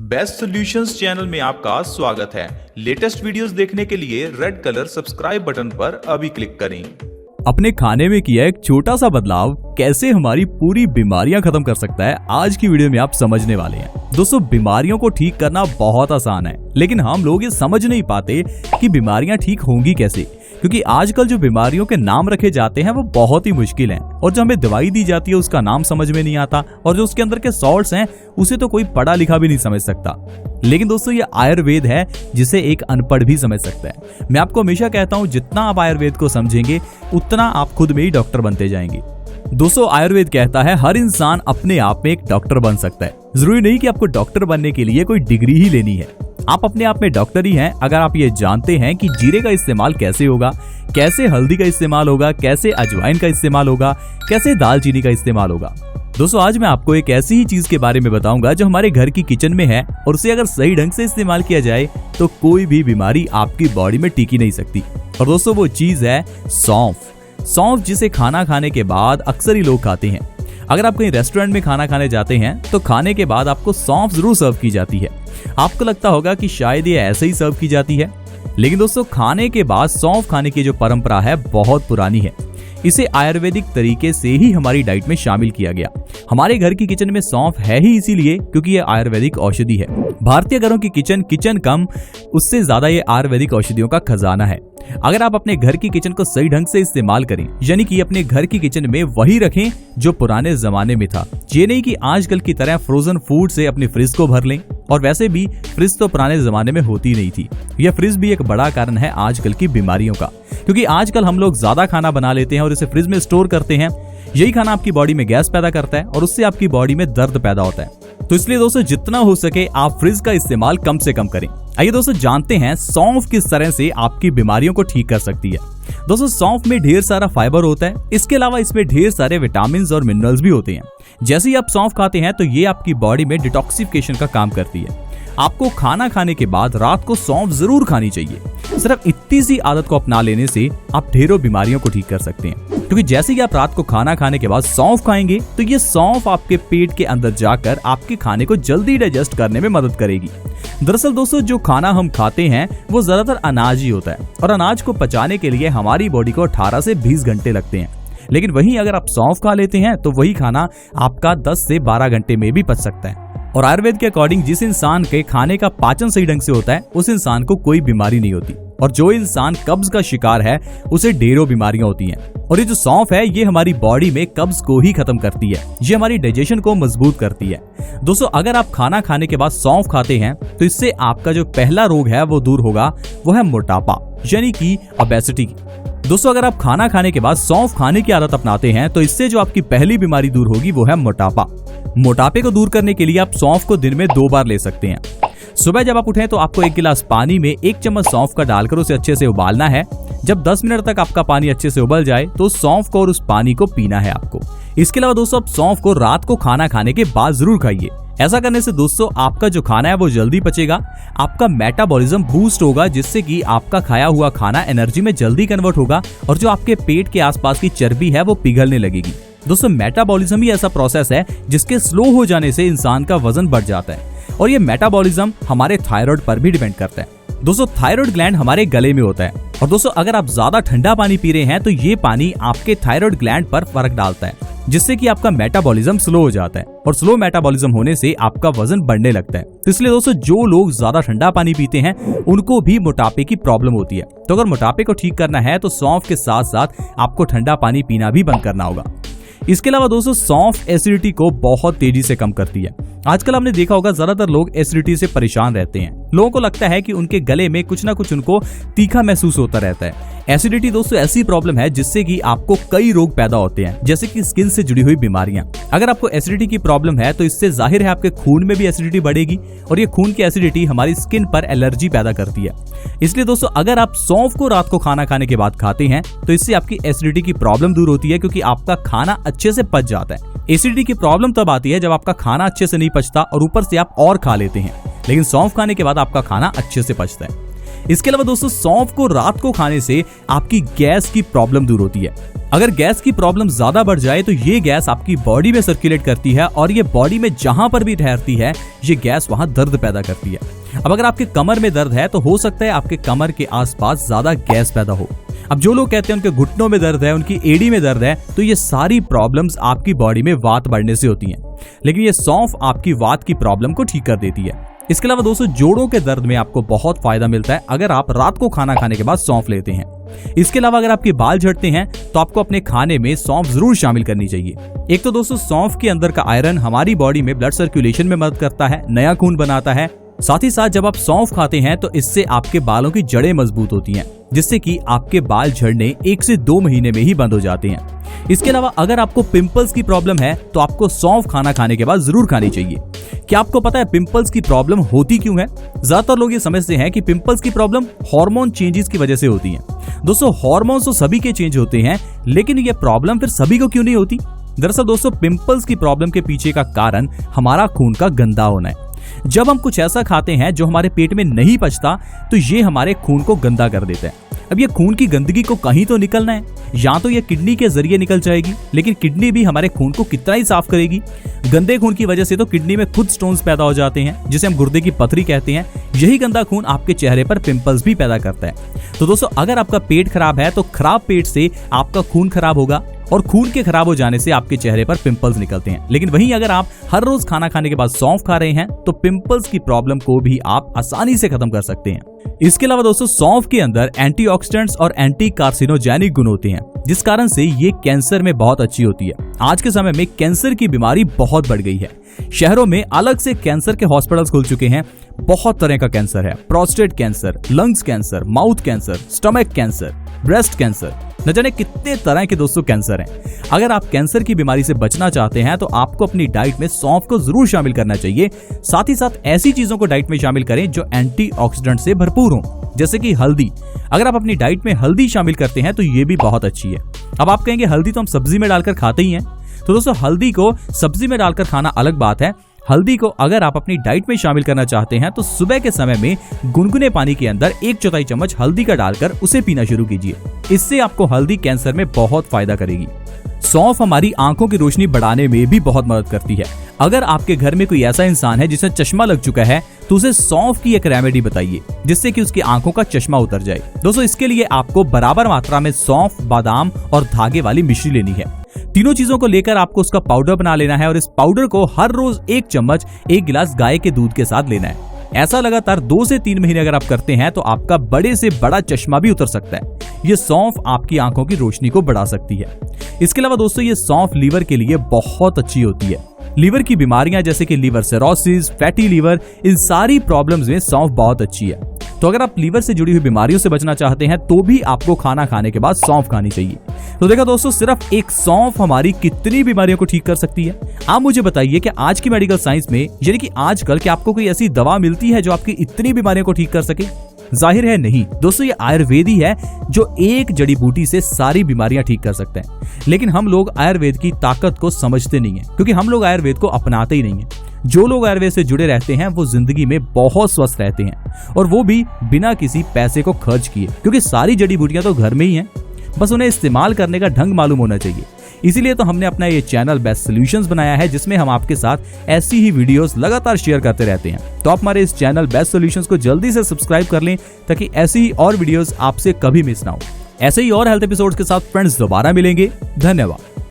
Best solutions channel में आपका स्वागत है। लेटेस्ट वीडियोस देखने के लिए रेड कलर सब्सक्राइब बटन पर अभी क्लिक करें। अपने खाने में किया एक छोटा सा बदलाव कैसे हमारी पूरी बीमारियां खत्म कर सकता है, आज की वीडियो में आप समझने वाले हैं। दोस्तों, बीमारियों को ठीक करना बहुत आसान है, लेकिन हम लोग ये समझ नहीं पाते कि बीमारियां ठीक होंगी कैसे, क्योंकि आजकल जो बीमारियों के नाम रखे जाते हैं वो बहुत ही मुश्किल हैं, और जो हमें दवाई दी जाती है उसका नाम समझ में नहीं आता, और जो उसके अंदर के सॉल्ट्स हैं उसे तो कोई पढ़ा लिखा भी नहीं समझ सकता। लेकिन दोस्तों, ये आयुर्वेद है जिसे एक अनपढ़ भी समझ सकता है। मैं आपको हमेशा कहता हूँ, जितना आप आयुर्वेद को समझेंगे उतना आप खुद में ही डॉक्टर बनते जाएंगे। दोस्तों, आयुर्वेद कहता है हर इंसान अपने आप में एक डॉक्टर बन सकता है। जरूरी नहीं कि आपको डॉक्टर बनने के लिए कोई डिग्री ही लेनी है, आप अपने आप में डॉक्टर ही हैं अगर आप ये जानते हैं कि जीरे का इस्तेमाल कैसे होगा, कैसे हल्दी का इस्तेमाल होगा, कैसे अजवाइन का इस्तेमाल होगा, कैसे दालचीनी का इस्तेमाल होगा। दोस्तों, आज मैं आपको एक ऐसी ही चीज के बारे में बताऊंगा जो हमारे घर की किचन में है, और उसे अगर सही ढंग से इस्तेमाल किया जाए तो कोई भी बीमारी आपकी बॉडी में टिकी नहीं सकती। और दोस्तों, वो चीज है सौंफ। सौंफ जिसे खाना खाने के बाद अक्सर ही लोग खाते हैं। अगर आप कहीं रेस्टोरेंट में खाना खाने जाते हैं तो खाने के बाद आपको सौंफ जरूर सर्व की जाती है। आपको लगता होगा कि शायद ये ऐसे ही सर्व की जाती है, लेकिन दोस्तों, खाने के बाद सौंफ खाने की जो परंपरा है बहुत पुरानी है। इसे आयुर्वेदिक तरीके से ही हमारी डाइट में शामिल किया गया। हमारे घर की किचन में सौंफ है ही इसीलिए क्योंकि ये आयुर्वेदिक औषधि है। भारतीय घरों की किचन कम, उससे ज्यादा ये आयुर्वेदिक औषधियों का खजाना है। अगर आप अपने घर की किचन को सही ढंग से इस्तेमाल करें, यानी कि अपने घर की किचन में वही रखें जो पुराने जमाने में था, ये नहीं कि आजकल की तरह फ्रोजन फूड से अपनी फ्रिज को भर लें। और वैसे भी फ्रिज तो पुराने जमाने में होती नहीं थी। यह फ्रिज भी एक बड़ा कारण है आजकल की बीमारियों का, क्योंकि आजकल हम लोग ज्यादा खाना बना लेते हैं और इसे फ्रिज में स्टोर करते हैं। यही खाना आपकी बॉडी में गैस पैदा करता है और उससे आपकी बॉडी में दर्द पैदा होता है। तो इसलिए दोस्तों, जितना हो सके आप फ्रिज का इस्तेमाल कम से कम करें। आइए दोस्तों, जानते हैं सौंफ किस तरह से आपकी बीमारियों को ठीक कर सकती है। दोस्तों, सौंफ में ढेर सारा फाइबर होता है। इसके अलावा इसमें ढेर सारे विटामिन और मिनरल्स भी होते हैं। जैसे ही आप सौंफ खाते हैं तो ये आपकी बॉडी में डिटॉक्सिफिकेशन का काम करती है। आपको खाना खाने के बाद रात को सौंफ जरूर खानी चाहिए। सिर्फ इतनी सी आदत को अपना लेने से आप ढेरों बीमारियों को ठीक कर सकते हैं, क्योंकि जैसे ही आप रात को खाना खाने के बाद सौंफ खाएंगे तो ये सौंफ आपके पेट के अंदर जाकर आपके खाने को जल्दी डाइजेस्ट करने में मदद करेगी। दरअसल दोस्तों, जो खाना हम खाते हैं वो ज्यादातर अनाज ही होता है, और अनाज को पचाने के लिए हमारी बॉडी को 18 से 20 घंटे लगते हैं। लेकिन वहीं अगर आप सौंफ खा लेते हैं तो वही खाना आपका 10 से 12 घंटे में भी पच सकता है। और आयुर्वेद के अकॉर्डिंग जिस इंसान के खाने का पाचन सही ढंग से होता है उस इंसान को कोई बीमारी नहीं होती, और जो इंसान कब्ज का शिकार है उसे ढेरों बीमारियां होती हैं। और ये जो सौंफ है ये हमारी बॉडी में कब्ज को ही खत्म करती है, ये हमारी डाइजेशन को मजबूत करती है। दोस्तों, अगर आप खाना खाने के बाद सौंफ खाते हैं तो इससे आपका जो पहला रोग है वो दूर होगा, वो है मोटापा, यानी कि ओबेसिटी। दोस्तों, अगर आप खाना खाने के बाद सौंफ खाने की आदत अपनाते हैं तो इससे जो आपकी पहली बीमारी दूर होगी वो है मोटापा। मोटापे को दूर करने के लिए आप सौंफ को दिन में 2 बार ले सकते हैं। सुबह जब आप उठें तो आपको 1 गिलास पानी में 1 चम्मच सौंफ का डालकर उसे अच्छे से उबालना है। जब 10 मिनट तक आपका पानी अच्छे से उबल जाए तो सौंफ को और उस पानी को पीना है आपको। इसके अलावा दोस्तों, आप सौंफ को रात को खाना खाने के बाद जरूर खाइए। ऐसा करने से दोस्तों आपका जो खाना है वो जल्दी पचेगा, आपका मेटाबॉलिज्म बूस्ट होगा, जिससे कि आपका खाया हुआ खाना एनर्जी में जल्दी कन्वर्ट होगा, और जो आपके पेट के आसपास की चर्बी है वो पिघलने लगेगी। दोस्तों, मेटाबॉलिज्म ही ऐसा प्रोसेस है जिसके स्लो हो जाने से इंसान का वजन बढ़ जाता है, और ये मेटाबॉलिज्म हमारे थायराइड पर भी डिपेंड करता है। दोस्तों, थायराइड ग्लैंड हमारे गले में होता है, और दोस्तों अगर आप ज्यादा ठंडा पानी पी रहे हैं तो ये पानी आपके थायराइड ग्लैंड पर फर्क डालता है, जिससे कि आपका मेटाबॉलिज्म स्लो हो जाता है, और स्लो मेटाबॉलिज्म होने से आपका वजन बढ़ने लगता है। तो इसलिए दोस्तों, जो लोग ज्यादा ठंडा पानी पीते हैं उनको भी मोटापे की प्रॉब्लम होती है। तो अगर मोटापे को ठीक करना है तो सौंफ के साथ साथ आपको ठंडा पानी पीना भी बंद करना होगा। इसके अलावा दोस्तों, सौंफ एसिडिटी को बहुत तेजी से कम करती है। आजकल आपने देखा होगा ज्यादातर लोग एसिडिटी से परेशान रहते हैं। लोगों को लगता है कि उनके गले में कुछ ना कुछ उनको तीखा महसूस होता रहता है। एसिडिटी दोस्तों ऐसी प्रॉब्लम है जिससे कि आपको कई रोग पैदा होते हैं, जैसे कि स्किन से जुड़ी हुई बीमारियां। अगर आपको एसिडिटी की प्रॉब्लम है तो इससे जाहिर है आपके खून में भी एसिडिटी बढ़ेगी, और ये खून की एसिडिटी हमारी स्किन पर एलर्जी पैदा करती है। इसलिए दोस्तों, अगर आप सौंफ को रात को खाना खाने के बाद खाते हैं तो इससे आपकी एसिडिटी की प्रॉब्लम दूर होती है, क्योंकि आपका खाना अच्छे से पच जाता है। एसिडिटी की प्रॉब्लम तब आती है जब आपका खाना अच्छे से नहीं पचता और ऊपर से आप और खा लेते हैं, लेकिन सौंफ खाने के बाद आपका खाना अच्छे से पचता है। इसके अलावा दोस्तों, सौंफ को रात को खाने से आपकी गैस की प्रॉब्लम दूर होती है। अगर गैस की प्रॉब्लम ज्यादा बढ़ जाए तो ये गैस आपकी बॉडी में सर्कुलेट करती है और ये बॉडी में जहां पर भी ठहरती है ये गैस वहां दर्द पैदा करती है। अब अगर आपके कमर में दर्द है तो हो सकता है आपके कमर के आसपास ज्यादा गैस पैदा हो। अब जो लोग कहते हैं उनके घुटनों में दर्द है, उनकी एड़ी में दर्द है, तो ये सारी प्रॉब्लम्स आपकी बॉडी में वात बढ़ने से होती हैं। लेकिन ये सौंफ आपकी वात की प्रॉब्लम को ठीक कर देती है। इसके अलावा दोस्तों जोड़ों के दर्द में आपको बहुत फायदा मिलता है अगर आप रात को खाना खाने के बाद सौंफ लेते हैं। इसके अलावा अगर आपके बाल झड़ते हैं तो आपको अपने खाने में सौंफ जरूर शामिल करनी चाहिए। एक तो दोस्तों सौंफ के अंदर का आयरन हमारी बॉडी में ब्लड सर्कुलेशन में मदद करता है, नया खून बनाता है। साथ ही साथ जब आप सौंफ खाते हैं तो इससे आपके बालों की जड़ें मजबूत होती हैं, जिससे कि आपके बाल झड़ने 1 से 2 महीने में ही बंद हो जाते हैं। इसके अलावा अगर आपको पिंपल्स की प्रॉब्लम है तो आपको सौंफ खाना खाने के बाद जरूर खानी चाहिए। क्या आपको पता है पिंपल्स की प्रॉब्लम होती क्यों है? ज्यादातर लोग ये समझते हैं कि पिंपल्स की प्रॉब्लम हार्मोन चेंजेस की वजह से होती है। दोस्तों हार्मोन्स तो सभी के चेंज होते हैं, लेकिन ये प्रॉब्लम फिर सभी को क्यों नहीं होती? दरअसल दोस्तों पिंपल्स की प्रॉब्लम के पीछे का कारण हमारा खून का गंदा होना है। जब हम कुछ ऐसा खाते हैं जो हमारे पेट में नहीं पचता तो ये हमारे खून को गंदा कर देता है। अब ये खून की गंदगी को कहीं तो निकलना है, या तो ये किडनी के जरिए निकल जाएगी, लेकिन किडनी भी हमारे खून को कितना ही साफ करेगी। गंदे खून की वजह से तो किडनी में खुद स्टोन्स पैदा हो जाते हैं, जिसे हम गुर्दे की पथरी कहते हैं। यही गंदा खून आपके चेहरे पर पिंपल्स भी पैदा करता है। तो दोस्तों अगर आपका पेट खराब है तो खराब पेट से आपका खून खराब होगा और खून के खराब हो जाने से आपके चेहरे पर पिंपल्स निकलते हैं। लेकिन वहीं अगर आप हर रोज खाना खाने के बाद सौंफ खा रहे हैं तो पिंपल्स की प्रॉब्लम को भी आप आसानी से खत्म कर सकते हैं। इसके अलावा दोस्तों सौंफ के अंदर एंटीऑक्सीडेंट्स और एंटी कार्सिनोजेनिक गुण होते हैं, जिस कारण से ये कैंसर में बहुत अच्छी होती है। आज के समय में कैंसर की बीमारी बहुत बढ़ गई है। शहरों में अलग से कैंसर के हॉस्पिटल्स खुल चुके हैं। बहुत तरह का कैंसर है, prostate cancer, lungs cancer, mouth cancer, stomach cancer, breast cancer, न जाने कितने तरह के दोस्तों कैंसर हैं। अगर आप कैंसर की बीमारी से बचना चाहते हैं तो आपको अपनी डाइट में सौंफ को जरूर शामिल करना चाहिए। साथ ही साथ ऐसी चीजों को डाइट में शामिल करें जो एंटीऑक्सीडेंट से भरपूर हो, जैसे कि हल्दी। अगर आप अपनी डाइट में हल्दी शामिल करते हैं तो ये भी बहुत अच्छी है। अब आप कहेंगे हल्दी तो हम सब्जी में डालकर खाते ही हैं, तो दोस्तों हल्दी को सब्जी में डालकर खाना अलग बात है। हल्दी को अगर आप अपनी डाइट में शामिल करना चाहते हैं तो सुबह के समय में गुनगुने पानी के अंदर 1/4 चम्मच हल्दी का डालकर उसे पीना शुरू कीजिए। इससे आपको हल्दी कैंसर में बहुत फायदा करेगी। सौंफ हमारी आंखों की रोशनी बढ़ाने में भी बहुत मदद करती है। अगर आपके घर में कोई ऐसा इंसान है जिसे चश्मा लग चुका है तो उसे सौंफ की एक रेमेडी बताइए, जिससे कि उसकी आंखों का चश्मा उतर जाए। दोस्तों इसके लिए आपको बराबर मात्रा में सौंफ, बादाम और धागे वाली मिश्री लेनी है। तीनों चीजों को लेकर आपको उसका पाउडर बना लेना है और इस पाउडर को हर रोज 1 चम्मच 1 गिलास गाय के दूध के साथ लेना है। ऐसा लगातार 2 से 3 महीने अगर आप करते हैं तो आपका बड़े से बड़ा चश्मा भी उतर सकता है। ये सौंफ आपकी आंखों की रोशनी को बढ़ा सकती है। इसके अलावा दोस्तों ये सौंफ लीवर के लिए बहुत अच्छी होती है। लीवर की बीमारियां जैसे कि लीवर सिरोसिस, फैटी लीवर, इन सारी प्रॉब्लम्स में सौंफ बहुत अच्छी है। तो अगर आप लीवर से जुड़ी हुई बीमारियों से बचना चाहते हैं तो भी आपको खाना खाने के बाद सौंफ खानी चाहिए। तो देखा दोस्तों सिर्फ एक सौंफ हमारी कितनी बीमारियों को ठीक कर सकती है। आप मुझे बताइए कि आज की मेडिकल साइंस में यानी कि आजकल क्या आपको कोई ऐसी दवा मिलती है जो आपकी इतनी बीमारियों को ठीक कर सके? जाहिर है नहीं। दोस्तों ये आयुर्वेद ही है जो एक जड़ी बूटी से सारी बीमारियां ठीक कर सकते हैं। लेकिन हम लोग आयुर्वेद की ताकत को समझते नहीं है, क्योंकि हम लोग आयुर्वेद को अपनाते ही नहीं है। जो लोग आयुर्वेद से जुड़े रहते हैं वो जिंदगी में बहुत स्वस्थ रहते हैं, और वो भी बिना किसी पैसे को खर्च किए, क्योंकि सारी जड़ी बूटियां तो घर में ही हैं। बस उन्हें इस्तेमाल करने का ढंग मालूम होना चाहिए। इसीलिए तो हमने अपना ये चैनल बेस्ट सॉल्यूशंस बनाया है, जिसमें हम आपके साथ ऐसी ही वीडियोस लगातार शेयर करते रहते हैं। तो आप हमारे इस चैनल बेस्ट सॉल्यूशंस को जल्दी से सब्सक्राइब कर लें, ताकि ऐसी ही और वीडियोस आपसे कभी मिस ना हो। ऐसे ही और हेल्थ एपिसोड्स के साथ फ्रेंड्स दोबारा मिलेंगे। धन्यवाद।